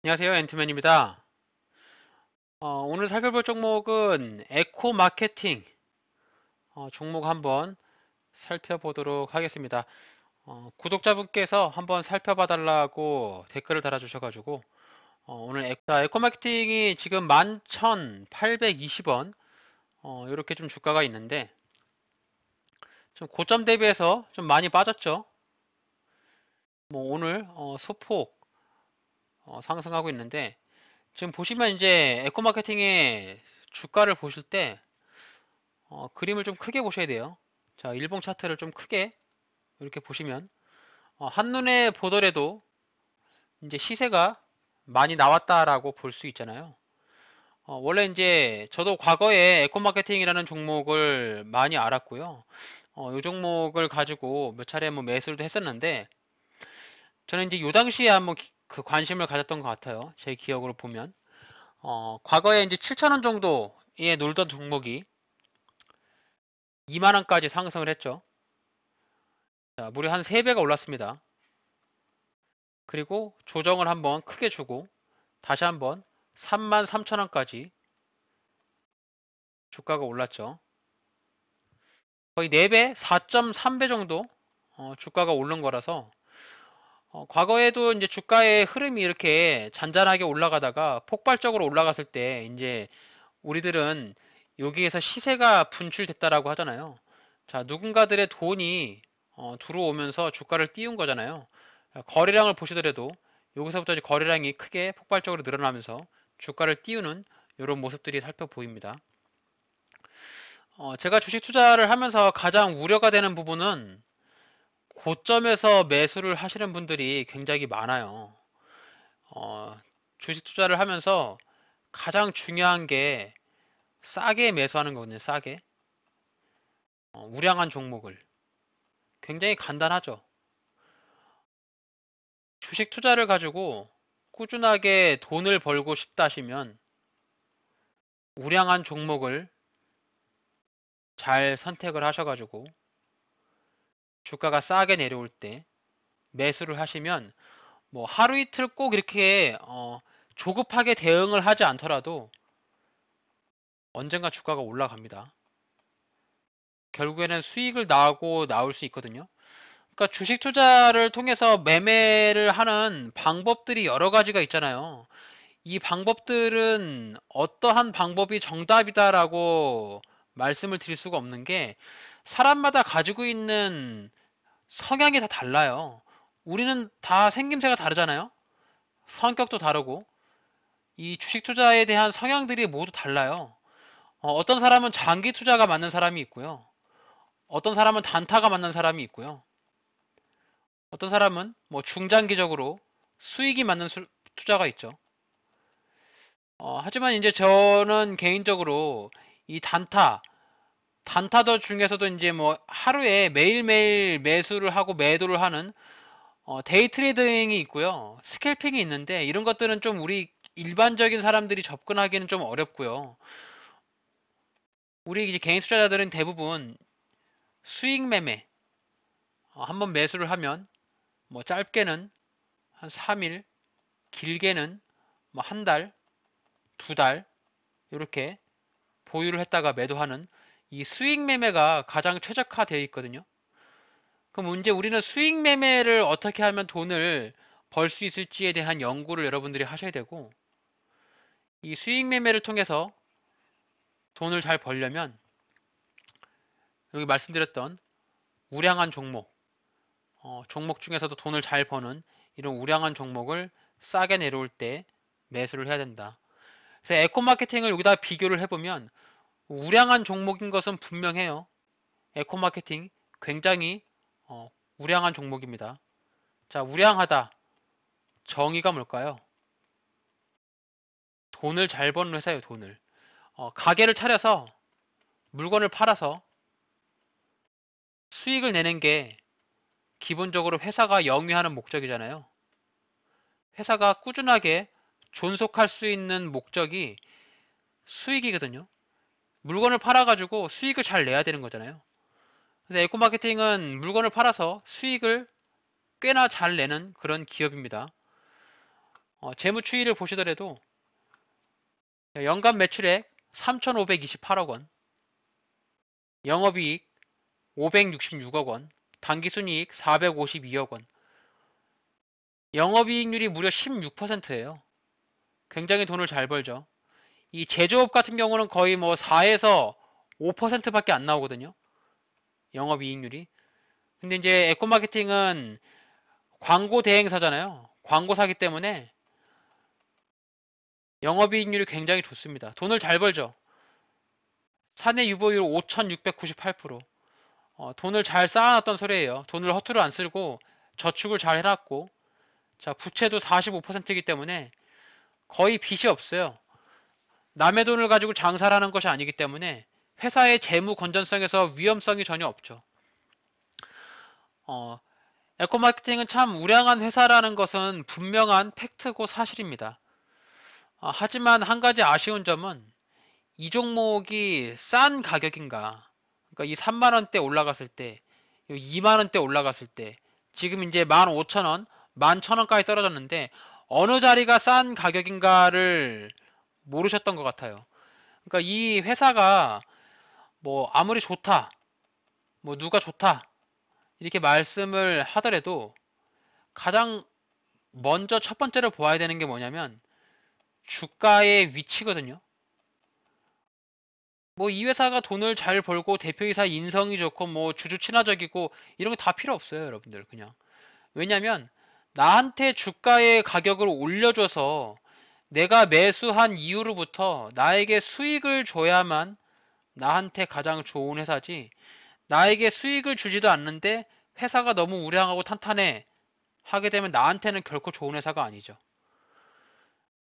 안녕하세요. 앤트맨입니다. 오늘 살펴볼 종목은 에코 마케팅 종목 한번 살펴보도록 하겠습니다. 구독자분께서 한번 살펴봐 달라고 댓글을 달아주셔가지고 오늘 에코 마케팅이 지금 11,820원 이렇게 좀 주가가 있는데 좀 고점 대비해서 좀 많이 빠졌죠. 뭐 오늘 소폭 상승하고 있는데 지금 보시면 이제 에코 마케팅의 주가를 보실 때 그림을 좀 크게 보셔야 돼요. 자, 일봉 차트를 좀 크게 이렇게 보시면 한눈에 보더라도 이제 시세가 많이 나왔다라고 볼 수 있잖아요. 원래 이제 저도 과거에 에코마케팅이라는 종목을 많이 알았고요. 이 종목을 가지고 몇 차례 뭐 매수도 했었는데 저는 이제 요 당시에 한번 그 관심을 가졌던 것 같아요. 제 기억으로 보면 과거에 이제 7,000원 정도에 놀던 종목이 2만 원까지 상승을 했죠. 자, 무려 한 3배가 올랐습니다. 그리고 조정을 한번 크게 주고 다시 한번 33,000원까지 주가가 올랐죠. 거의 4배, 4.3배 정도 주가가 오른 거라서 과거에도 이제 주가의 흐름이 이렇게 잔잔하게 올라가다가 폭발적으로 올라갔을 때 이제 우리들은 여기에서 시세가 분출됐다라고 하잖아요. 자, 누군가들의 돈이 들어오면서 주가를 띄운 거잖아요. 거래량을 보시더라도 여기서부터 이제 거래량이 크게 폭발적으로 늘어나면서 주가를 띄우는 이런 모습들이 살펴보입니다. 제가 주식 투자를 하면서 가장 우려가 되는 부분은 고점에서 매수를 하시는 분들이 굉장히 많아요. 어, 주식 투자를 하면서 가장 중요한 게 싸게 매수하는 거거든요. 싸게. 우량한 종목을. 굉장히 간단하죠. 주식 투자를 가지고 꾸준하게 돈을 벌고 싶다 하시면 우량한 종목을 잘 선택을 하셔가지고 주가가 싸게 내려올 때 매수를 하시면 뭐 하루 이틀 꼭 이렇게 조급하게 대응을 하지 않더라도 언젠가 주가가 올라갑니다. 결국에는 수익을 나고 나올 수 있거든요. 그러니까 주식 투자를 통해서 매매를 하는 방법들이 여러 가지가 있잖아요. 이 방법들은 어떠한 방법이 정답이다라고 말씀을 드릴 수가 없는 게 사람마다 가지고 있는 성향이 다 달라요. 우리는 다 생김새가 다르잖아요. 성격도 다르고 이 주식 투자에 대한 성향들이 모두 달라요. 어떤 사람은 장기 투자가 맞는 사람이 있고요. 어떤 사람은 단타가 맞는 사람이 있고요. 어떤 사람은 뭐 중장기적으로 수익이 맞는 투자가 있죠. 하지만 이제 저는 개인적으로 이 단타더 중에서도 이제 뭐 하루에 매일매일 매수를 하고 매도를 하는 데이 트레이딩이 있고요. 스캘핑이 있는데 이런 것들은 좀 우리 일반적인 사람들이 접근하기는 좀 어렵고요. 우리 이제 개인 투자자들은 대부분 수익 매매 한번 매수를 하면 뭐 짧게는 한 3일, 길게는 뭐 한 달, 두 달 이렇게 보유를 했다가 매도하는 이 수익 매매가 가장 최적화되어 있거든요. 그럼 이제 우리는 수익 매매를 어떻게 하면 돈을 벌 수 있을지에 대한 연구를 여러분들이 하셔야 되고 이 수익 매매를 통해서 돈을 잘 벌려면 여기 말씀드렸던 우량한 종목, 종목 중에서도 돈을 잘 버는 이런 우량한 종목을 싸게 내려올 때 매수를 해야 된다. 그래서 에코 마케팅을 여기다 비교를 해보면 우량한 종목인 것은 분명해요. 에코 마케팅 굉장히 우량한 종목입니다. 자, 우량하다. 정의가 뭘까요? 돈을 잘 버는 회사예요, 돈을. 가게를 차려서 물건을 팔아서 수익을 내는 게 기본적으로 회사가 영위하는 목적이잖아요. 회사가 꾸준하게 존속할 수 있는 목적이 수익이거든요. 물건을 팔아가지고 수익을 잘 내야 되는 거잖아요. 그래서 에코 마케팅은 물건을 팔아서 수익을 꽤나 잘 내는 그런 기업입니다. 재무 추이를 보시더라도 연간 매출액 3,528억 원, 영업이익 566억 원, 당기순이익 452억 원, 영업이익률이 무려 16%예요. 굉장히 돈을 잘 벌죠. 이 제조업 같은 경우는 거의 뭐 4에서 5%밖에 안 나오거든요. 영업이익률이. 근데 이제 에코마케팅은 광고 대행사잖아요. 광고사기 때문에 영업이익률이 굉장히 좋습니다. 돈을 잘 벌죠. 사내 유보율 5,698%. 돈을 잘 쌓아놨던 소리예요. 돈을 허투루 안 쓰고 저축을 잘 해놨고, 자, 부채도 45%이기 때문에 거의 빚이 없어요. 남의 돈을 가지고 장사를 하는 것이 아니기 때문에 회사의 재무 건전성에서 위험성이 전혀 없죠. 어, 에코마케팅은 참 우량한 회사라는 것은 분명한 팩트고 사실입니다. 하지만 한 가지 아쉬운 점은 이 종목이 싼 가격인가? 그러니까 이 3만원대 올라갔을 때, 2만원대 올라갔을 때, 지금 이제 15,000원, 11,000원까지 떨어졌는데 어느 자리가 싼 가격인가를 모르셨던 것 같아요. 그러니까 이 회사가 뭐 아무리 좋다, 뭐 누가 좋다 이렇게 말씀을 하더라도 가장 먼저 첫 번째로 보아야 되는 게 뭐냐면 주가의 위치거든요. 뭐 이 회사가 돈을 잘 벌고 대표이사 인성이 좋고 뭐 주주 친화적이고 이런 게 다 필요 없어요, 여러분들. 그냥. 왜냐면 나한테 주가의 가격을 올려줘서 내가 매수한 이후로부터 나에게 수익을 줘야만 나한테 가장 좋은 회사지, 나에게 수익을 주지도 않는데 회사가 너무 우량하고 탄탄해 하게 되면 나한테는 결코 좋은 회사가 아니죠.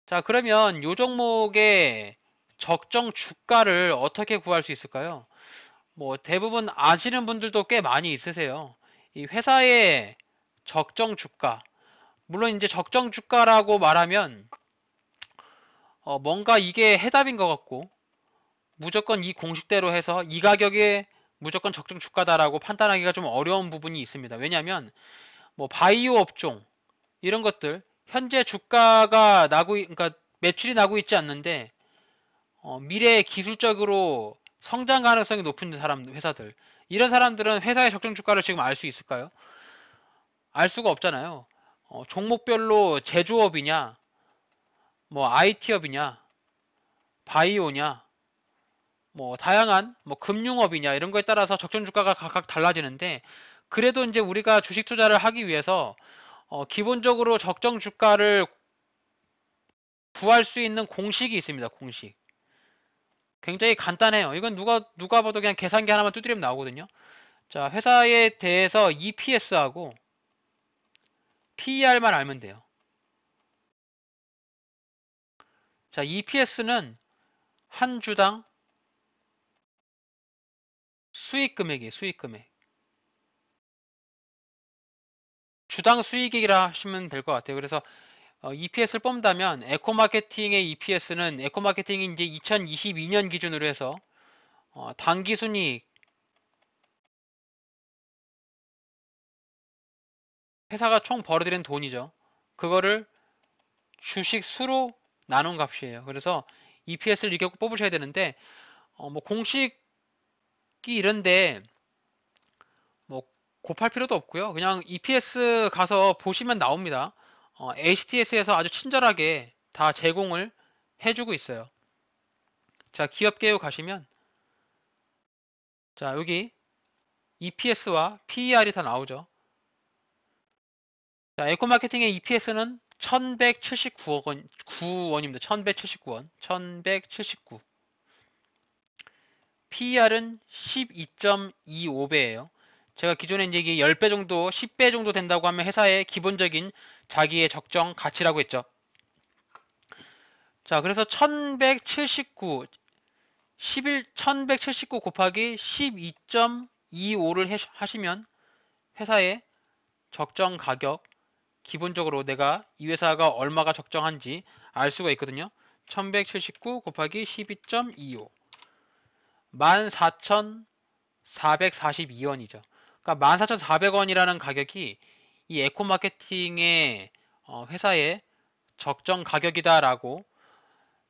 자, 그러면 요 종목의 적정 주가를 어떻게 구할 수 있을까요? 뭐 대부분 아시는 분들도 꽤 많이 있으세요. 이 회사의 적정 주가. 물론 이제 적정 주가라고 말하면 뭔가 이게 해답인 것 같고 무조건 이 공식대로 해서 이 가격에 무조건 적정 주가다라고 판단하기가 좀 어려운 부분이 있습니다. 왜냐하면 뭐 바이오 업종 이런 것들 현재 주가가 그러니까 매출이 나고 있지 않는데 미래에 기술적으로 성장 가능성이 높은 회사들, 이런 사람들은 회사의 적정 주가를 지금 알 수 있을까요? 알 수가 없잖아요. 종목별로 제조업이냐, 뭐 IT업이냐, 바이오냐, 뭐 다양한 뭐 금융업이냐 이런 거에 따라서 적정 주가가 각각 달라지는데, 그래도 이제 우리가 주식 투자를 하기 위해서 기본적으로 적정 주가를 구할 수 있는 공식이 있습니다. 공식. 굉장히 간단해요. 이건 누가 봐도 그냥 계산기 하나만 두드리면 나오거든요. 자, 회사에 대해서 EPS하고 PER만 알면 돼요. 자, EPS는 한 주당 수익 금액이에요. 수익 금액. 주당 수익이라 하시면 될 것 같아요. 그래서 EPS를 뽑는다면 에코마케팅의 EPS는 에코마케팅이 이제 2022년 기준으로 해서 당기순이익, 회사가 총 벌어들인 돈이죠. 그거를 주식 수로 나눈 값이에요. 그래서 EPS를 이렇게 꼭 뽑으셔야 되는데 뭐 공식이 이런데 뭐 곱할 필요도 없고요. 그냥 EPS 가서 보시면 나옵니다. HTS에서 아주 친절하게 다 제공을 해주고 있어요. 자, 기업 개요 가시면 자, 여기 EPS와 PER이 다 나오죠. 자, 에코마케팅의 EPS는 1179억 원, 9원입니다. 1179원. 1179. PER은 12.25배예요. 제가 기존에 이제 이게 10배 정도, 10배 정도 된다고 하면 회사의 기본적인 자기의 적정 가치라고 했죠. 자, 그래서 1179, 1179 곱하기 12.25를 하시면 회사의 적정 가격, 기본적으로 내가 이 회사가 얼마가 적정한지 알 수가 있거든요. 1179 곱하기 12.25. 14,442원이죠. 그러니까 14,400원이라는 가격이 이 에코마케팅의 회사의 적정 가격이다라고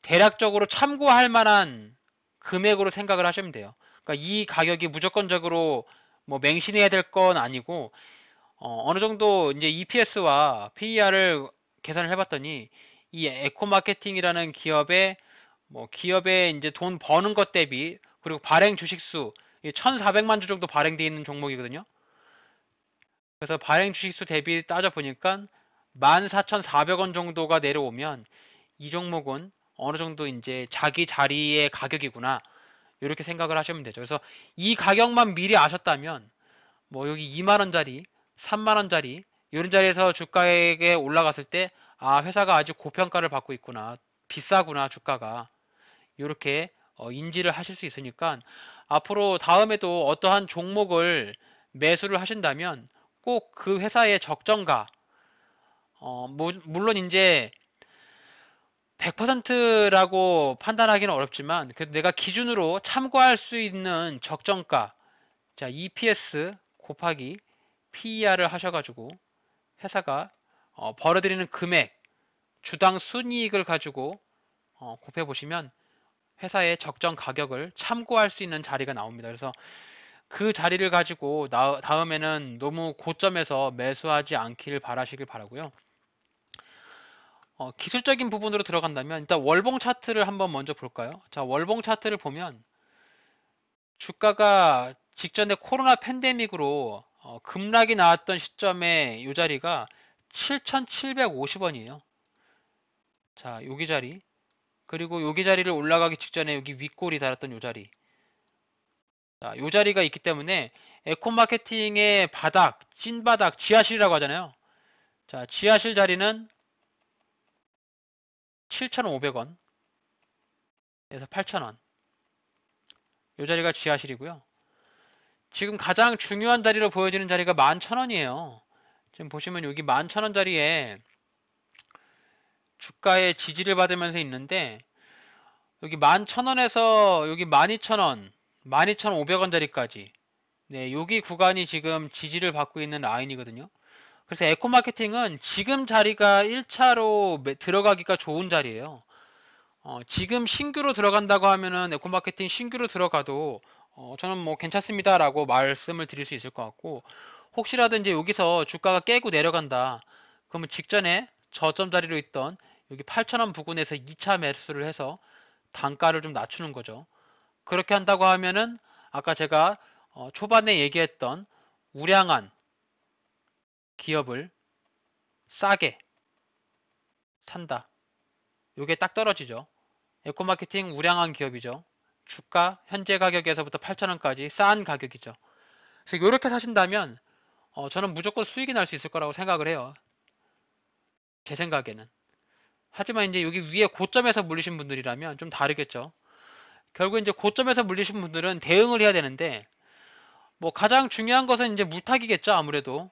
대략적으로 참고할 만한 금액으로 생각을 하시면 돼요. 그러니까 이 가격이 무조건적으로 뭐 맹신해야 될 건 아니고 어느 정도 이제 EPS와 PER을 계산을 해봤더니 이 에코마케팅이라는 기업의 이제 돈 버는 것 대비 그리고 발행 주식수 1,400만 주 정도 발행되어 있는 종목이거든요. 그래서 발행 주식수 대비 따져보니까 14,400원 정도가 내려오면 이 종목은 어느 정도 이제 자기 자리의 가격이구나. 이렇게 생각을 하시면 되죠. 그래서 이 가격만 미리 아셨다면 뭐 여기 2만원짜리, 3만원짜리 이런 자리에서 주가에 올라갔을 때 아, 회사가 아직 고평가를 받고 있구나. 비싸구나, 주가가. 이렇게 인지를 하실 수 있으니까 앞으로 다음에도 어떠한 종목을 매수를 하신다면 꼭 그 회사의 적정가 물론 이제 100%라고 판단하기는 어렵지만 그래도 내가 기준으로 참고할 수 있는 적정가 자 EPS 곱하기 PER을 하셔가지고 회사가 벌어들이는 금액 주당 순이익을 가지고 곱해 보시면 회사의 적정 가격을 참고할 수 있는 자리가 나옵니다. 그래서 그 자리를 가지고 다음에는 너무 고점에서 매수하지 않길 바라시길 바라고요. 기술적인 부분으로 들어간다면 일단 월봉 차트를 한번 먼저 볼까요? 자, 월봉 차트를 보면 주가가 직전에 코로나 팬데믹으로 급락이 나왔던 시점에 이 자리가 7,750원이에요. 자, 여기 자리. 그리고 여기 자리를 올라가기 직전에 여기 윗골이 달았던 이 자리. 자, 이 자리가 있기 때문에 에코마케팅의 바닥, 찐바닥, 지하실이라고 하잖아요. 자, 지하실 자리는 7,500원에서 8,000원. 이 자리가 지하실이고요. 지금 가장 중요한 자리로 보여지는 자리가 11,000원이에요. 지금 보시면 여기 11,000원 자리에 주가의 지지를 받으면서 있는데 여기 11,000원에서 여기 12,000원, 12,500원 자리까지 네, 여기 구간이 지금 지지를 받고 있는 라인이거든요. 그래서 에코마케팅은 지금 자리가 1차로 들어가기가 좋은 자리예요. 지금 신규로 들어간다고 하면은 에코마케팅 신규로 들어가도 저는 뭐 괜찮습니다라고 말씀을 드릴 수 있을 것 같고 혹시라도 이제 여기서 주가가 깨고 내려간다. 그러면 직전에 저점 자리로 있던 여기 8,000원 부근에서 2차 매수를 해서 단가를 좀 낮추는 거죠. 그렇게 한다고 하면은 아까 제가 초반에 얘기했던 우량한 기업을 싸게 산다. 요게 딱 떨어지죠. 에코마케팅 우량한 기업이죠. 주가 현재 가격에서부터 8,000원까지 싼 가격이죠. 그래서 이렇게 사신다면 저는 무조건 수익이 날 수 있을 거라고 생각을 해요. 제 생각에는. 하지만 이제 여기 위에 고점에서 물리신 분들이라면 좀 다르겠죠. 결국 이제 고점에서 물리신 분들은 대응을 해야 되는데 뭐 가장 중요한 것은 이제 물타기겠죠. 아무래도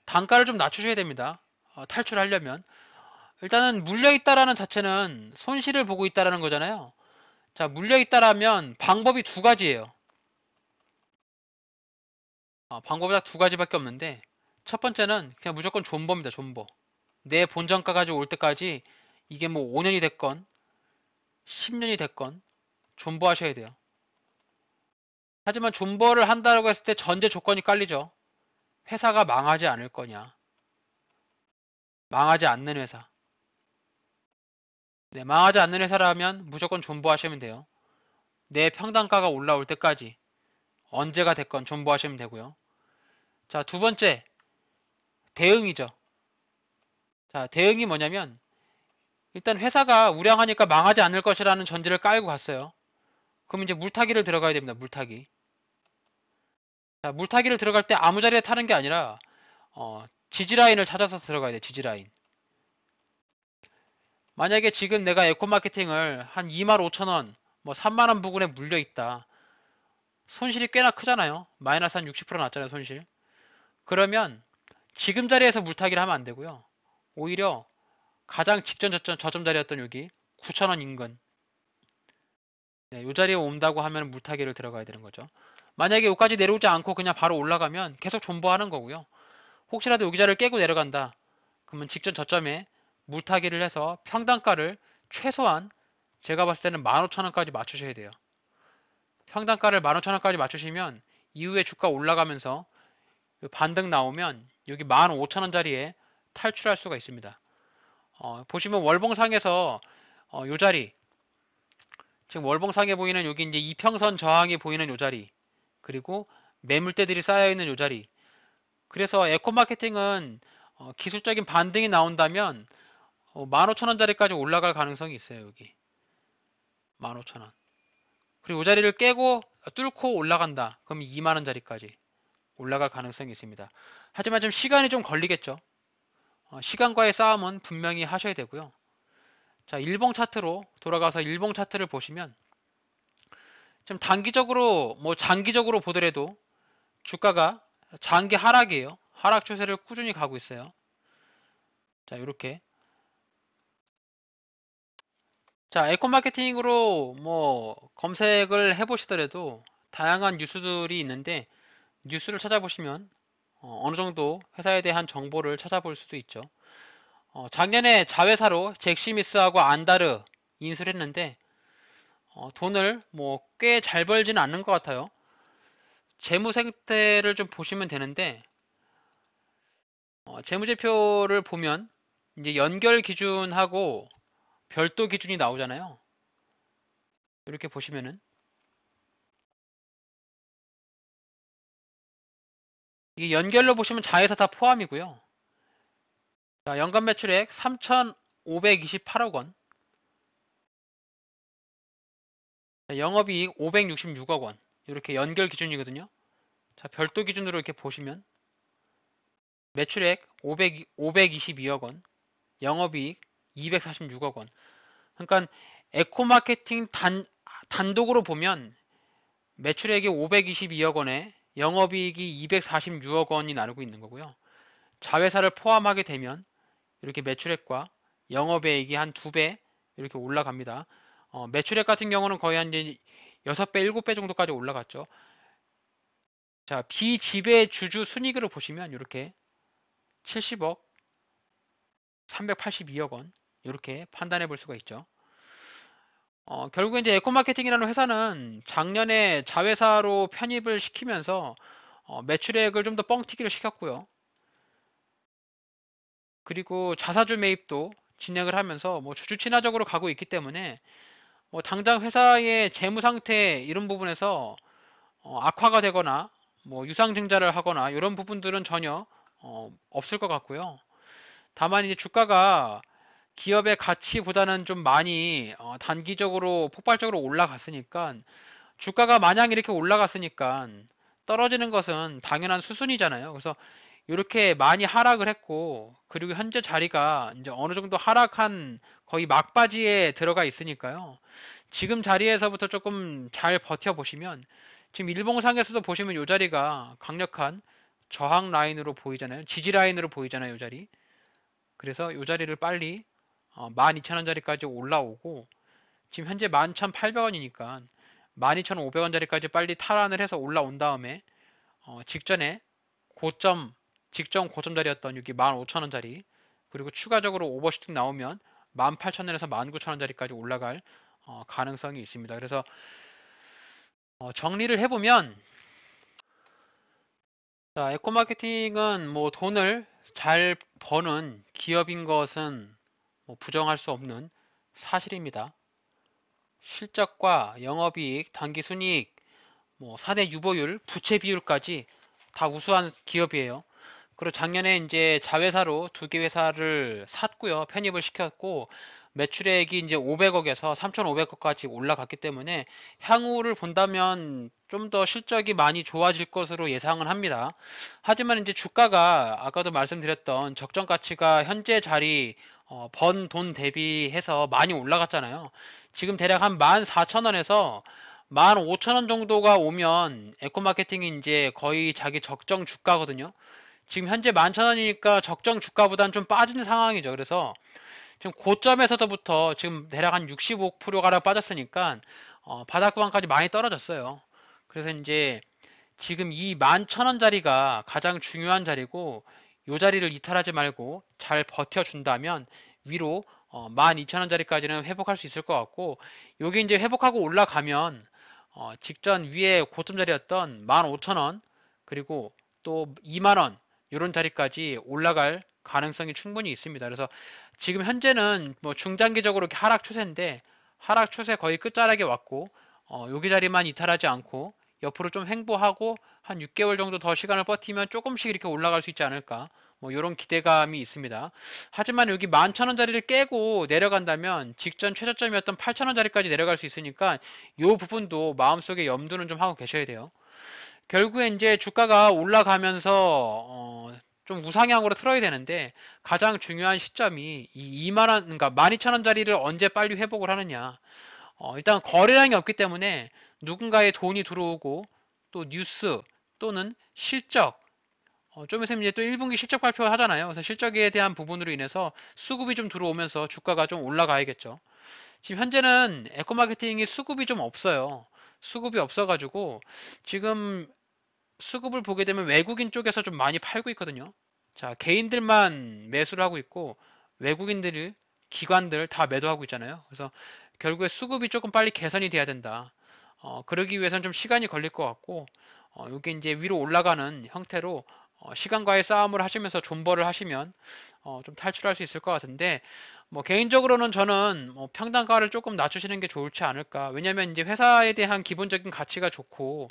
단가를 좀 낮추셔야 됩니다. 탈출하려면 일단은 물려있다라는 자체는 손실을 보고 있다라는 거잖아요. 자, 물려있다라면 방법이 두 가지예요. 방법이 딱 두 가지밖에 없는데 첫 번째는 그냥 무조건 존버입니다. 존버. 내 본전가까지 올 때까지 이게 뭐 5년이 됐건 10년이 됐건 존버하셔야 돼요. 하지만 존버를 한다고 했을 때 전제 조건이 깔리죠. 회사가 망하지 않을 거냐. 망하지 않는 회사. 네, 망하지 않는 회사라면 무조건 존버하시면 돼요. 내 평단가가 올라올 때까지 언제가 됐건 존버하시면 되고요. 자, 두 번째 대응이죠. 자, 대응이 뭐냐면 일단 회사가 우량하니까 망하지 않을 것이라는 전제를 깔고 갔어요. 그럼 이제 물타기를 들어가야 됩니다. 물타기. 자, 물타기를 들어갈 때 아무 자리에 타는 게 아니라 지지라인을 찾아서 들어가야 돼. 지지라인. 만약에 지금 내가 에코마케팅을 한 25,000원, 뭐 3만원 부근에 물려 있다. 손실이 꽤나 크잖아요. 마이너스 한 60% 났잖아요. 손실. 그러면 지금 자리에서 물타기를 하면 안 되고요. 오히려 가장 직전 저점 자리였던 여기 9,000원 인근 네, 이 자리에 온다고 하면 물타기를 들어가야 되는 거죠. 만약에 여기까지 내려오지 않고 그냥 바로 올라가면 계속 존버하는 거고요. 혹시라도 여기 자리를 깨고 내려간다. 그러면 직전 저점에 물타기를 해서 평단가를 최소한 제가 봤을 때는 15,000원까지 맞추셔야 돼요. 평단가를 15,000원까지 맞추시면 이후에 주가 올라가면서 반등 나오면 여기 15,000원짜리에 탈출할 수가 있습니다. 보시면 월봉상에서 요 자리, 지금 월봉상에 보이는 여기 이제 이평선 저항이 보이는 요 자리, 그리고 매물대들이 쌓여있는 요 자리. 그래서 에코마케팅은 기술적인 반등이 나온다면 15,000원짜리까지 올라갈 가능성이 있어요. 여기 15,000원. 그리고 이 자리를 깨고 뚫고 올라간다. 그럼 2만원짜리까지 올라갈 가능성이 있습니다. 하지만 좀 시간이 좀 걸리겠죠. 시간과의 싸움은 분명히 하셔야 되고요. 자, 일봉 차트로 돌아가서 일봉 차트를 보시면 좀 단기적으로 뭐 장기적으로 보더라도 주가가 장기 하락이에요. 하락 추세를 꾸준히 가고 있어요. 자, 이렇게. 자, 에코마케팅으로 뭐 검색을 해보시더라도 다양한 뉴스들이 있는데 뉴스를 찾아보시면 어느 정도 회사에 대한 정보를 찾아볼 수도 있죠. 작년에 자회사로 잭시미스하고 안다르 인수를 했는데 돈을 뭐 꽤 잘 벌지는 않는 것 같아요. 재무 생태를 좀 보시면 되는데 재무제표를 보면 이제 연결 기준하고 별도 기준이 나오잖아요. 이렇게 보시면은 이게 연결로 보시면 자회사 다 포함이고요. 자, 연간 매출액 3,528억 원, 영업이익 566억 원. 이렇게 연결 기준이거든요. 자, 별도 기준으로 이렇게 보시면 매출액 522억 원, 영업이익 246억 원. 그러니까 에코마케팅 단독으로 보면 매출액이 522억 원에 영업이익이 246억 원이 나르고 있는 거고요. 자회사를 포함하게 되면 이렇게 매출액과 영업이익이 한 2배 이렇게 올라갑니다. 매출액 같은 경우는 거의 한 이제 6배, 7배 정도까지 올라갔죠. 자, 비지배 주주 순이익으로 보시면 이렇게 70억, 382억 원 이렇게 판단해 볼 수가 있죠. 결국에 이제 에코마케팅이라는 회사는 작년에 자회사로 편입을 시키면서 매출액을 좀 더 뻥튀기를 시켰고요. 그리고 자사주 매입도 진행을 하면서 뭐 주주 친화적으로 가고 있기 때문에 뭐 당장 회사의 재무 상태 이런 부분에서 악화가 되거나 뭐 유상증자를 하거나 이런 부분들은 전혀 없을 것 같고요. 다만 이제 주가가 기업의 가치보다는 좀 많이 단기적으로 폭발적으로 올라갔으니까 주가가 마냥 이렇게 올라갔으니까 떨어지는 것은 당연한 수순이잖아요. 그래서 이렇게 많이 하락을 했고 그리고 현재 자리가 이제 어느 정도 하락한 거의 막바지에 들어가 있으니까요. 지금 자리에서부터 조금 잘 버텨보시면 지금 일봉상에서도 보시면 이 자리가 강력한 저항 라인으로 보이잖아요. 지지 라인으로 보이잖아요. 이 자리. 그래서 이 자리를 빨리 12,000원짜리까지 올라오고 지금 현재 11,800원이니까 12,500원짜리까지 빨리 탈환을 해서 올라온 다음에 직전에 고점 직전 고점자리였던 여기 15,000원짜리 그리고 추가적으로 오버슈팅 나오면 18,000원에서 19,000원짜리까지 올라갈 가능성이 있습니다. 그래서 정리를 해보면 자, 에코마케팅은 뭐 돈을 잘 버는 기업인 것은 뭐 부정할 수 없는 사실입니다. 실적과 영업이익, 당기순이익, 뭐 사내 유보율, 부채 비율까지 다 우수한 기업이에요. 그리고 작년에 이제 자회사로 2개 회사를 샀고요. 편입을 시켰고 매출액이 이제 500억에서 3,500억까지 올라갔기 때문에 향후를 본다면 좀 더 실적이 많이 좋아질 것으로 예상을 합니다. 하지만 이제 주가가 아까도 말씀드렸던 적정 가치가 현재 자리 번 돈 대비해서 많이 올라갔잖아요. 지금 대략 한 14,000원에서 15,000원 정도가 오면 에코마케팅이 이제 거의 자기 적정 주가거든요. 지금 현재 11,000원이니까 적정 주가보다는 좀 빠진 상황이죠. 그래서 지금 고점에서부터 지금 대략 한 65%가량 빠졌으니까 바닥 구간까지 많이 떨어졌어요. 그래서 이제 지금 이 11,000원짜리가 가장 중요한 자리고 이 자리를 이탈하지 말고 잘 버텨준다면 위로 12,000원짜리까지는 회복할 수 있을 것 같고, 여기 이제 회복하고 올라가면 직전 위에 고점 자리였던 15,000원 그리고 또 2만원 이런 자리까지 올라갈 가능성이 충분히 있습니다. 그래서 지금 현재는 뭐 중장기적으로 이렇게 하락 추세인데, 하락 추세 거의 끝자락에 왔고 여기 자리만 이탈하지 않고 옆으로 좀 횡보하고 한 6개월 정도 더 시간을 버티면 조금씩 이렇게 올라갈 수 있지 않을까, 뭐 이런 기대감이 있습니다. 하지만 여기 11,000원짜리를 깨고 내려간다면 직전 최저점이었던 8,000원짜리까지 내려갈 수 있으니까 이 부분도 마음속에 염두는 좀 하고 계셔야 돼요. 결국에 이제 주가가 올라가면서 좀 우상향으로 틀어야 되는데, 가장 중요한 시점이 이 2만 원, 그러니까 12,000원짜리를 언제 빨리 회복을 하느냐. 일단 거래량이 없기 때문에 누군가의 돈이 들어오고 또 뉴스 또는 실적, 좀 있으면 이제 또 1분기 실적 발표 하잖아요. 그래서 실적에 대한 부분으로 인해서 수급이 좀 들어오면서 주가가 좀 올라가야겠죠. 지금 현재는 에코마케팅이 수급이 좀 없어요. 수급이 없어가지고 지금 수급을 보게 되면 외국인 쪽에서 좀 많이 팔고 있거든요. 자, 개인들만 매수를 하고 있고 외국인들이, 기관들 다 매도하고 있잖아요. 그래서 결국에 수급이 조금 빨리 개선이 돼야 된다. 그러기 위해서는 좀 시간이 걸릴 것 같고, 이게 이제 위로 올라가는 형태로 시간과의 싸움을 하시면서 존버를 하시면 좀 탈출할 수 있을 것 같은데, 뭐 개인적으로는 저는 뭐 평단가를 조금 낮추시는 게 좋을지 않을까. 왜냐면 이제 회사에 대한 기본적인 가치가 좋고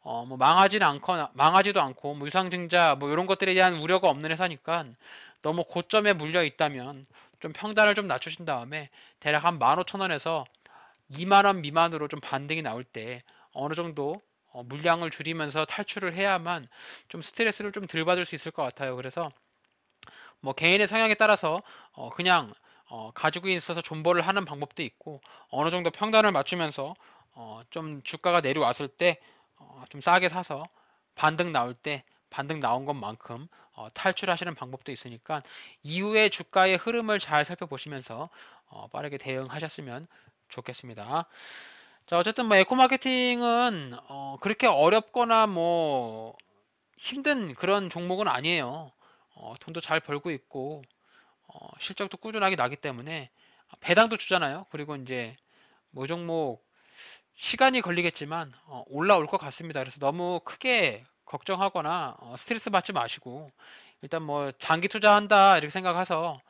뭐 망하지는 않거나 망하지도 않고 뭐 유상증자 뭐 이런 것들에 대한 우려가 없는 회사니까, 너무 고점에 물려 있다면 좀 평단을 좀 낮추신 다음에 대략 한 15,000원에서 2만 원 미만으로 좀 반등이 나올 때 어느 정도 물량을 줄이면서 탈출을 해야만 좀 스트레스를 좀 덜 받을 수 있을 것 같아요. 그래서 뭐 개인의 성향에 따라서 그냥 가지고 있어서 존버를 하는 방법도 있고, 어느 정도 평단을 맞추면서 좀 주가가 내려왔을 때 좀 싸게 사서 반등 나올 때 반등 나온 것만큼 탈출하시는 방법도 있으니까, 이후에 주가의 흐름을 잘 살펴보시면서 빠르게 대응하셨으면 좋겠습니다. 자, 어쨌든 뭐 에코 마케팅은 그렇게 어렵거나 뭐 힘든 그런 종목은 아니에요. 돈도 잘 벌고 있고 실적도 꾸준하게 나기 때문에 배당도 주잖아요. 그리고 이제 뭐 종목 시간이 걸리겠지만 올라올 것 같습니다. 그래서 너무 크게 걱정하거나 스트레스 받지 마시고, 일단 뭐 장기 투자한다 이렇게 생각해서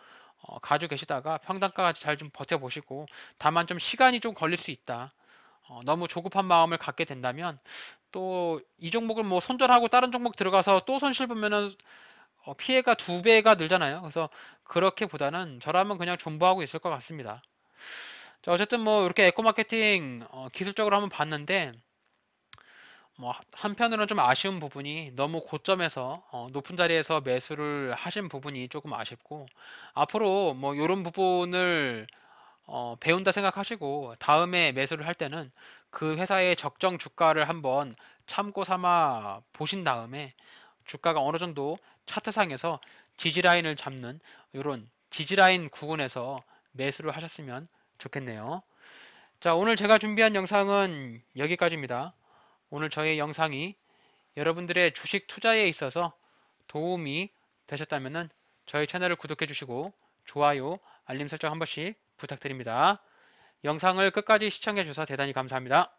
가지고 계시다가 평단가까지 잘 좀 버텨보시고, 다만 좀 시간이 좀 걸릴 수 있다. 너무 조급한 마음을 갖게 된다면 또 이 종목을 뭐 손절하고 다른 종목 들어가서 또 손실 보면은 피해가 두 배가 늘잖아요. 그래서 그렇게보다는 저라면 그냥 존버하고 있을 것 같습니다. 자, 어쨌든 뭐 이렇게 에코 마케팅 기술적으로 한번 봤는데, 뭐 한편으로는 좀 아쉬운 부분이 너무 고점에서 높은 자리에서 매수를 하신 부분이 조금 아쉽고, 앞으로 뭐 이런 부분을 배운다 생각하시고 다음에 매수를 할 때는 그 회사의 적정 주가를 한번 참고 삼아 보신 다음에 주가가 어느 정도 차트상에서 지지라인을 잡는 이런 지지라인 구간에서 매수를 하셨으면 좋겠네요. 자, 오늘 제가 준비한 영상은 여기까지입니다. 오늘 저의 영상이 여러분들의 주식 투자에 있어서 도움이 되셨다면 저희 채널을 구독해 주시고 좋아요, 알림 설정 한 번씩 부탁드립니다. 영상을 끝까지 시청해 주셔서 대단히 감사합니다.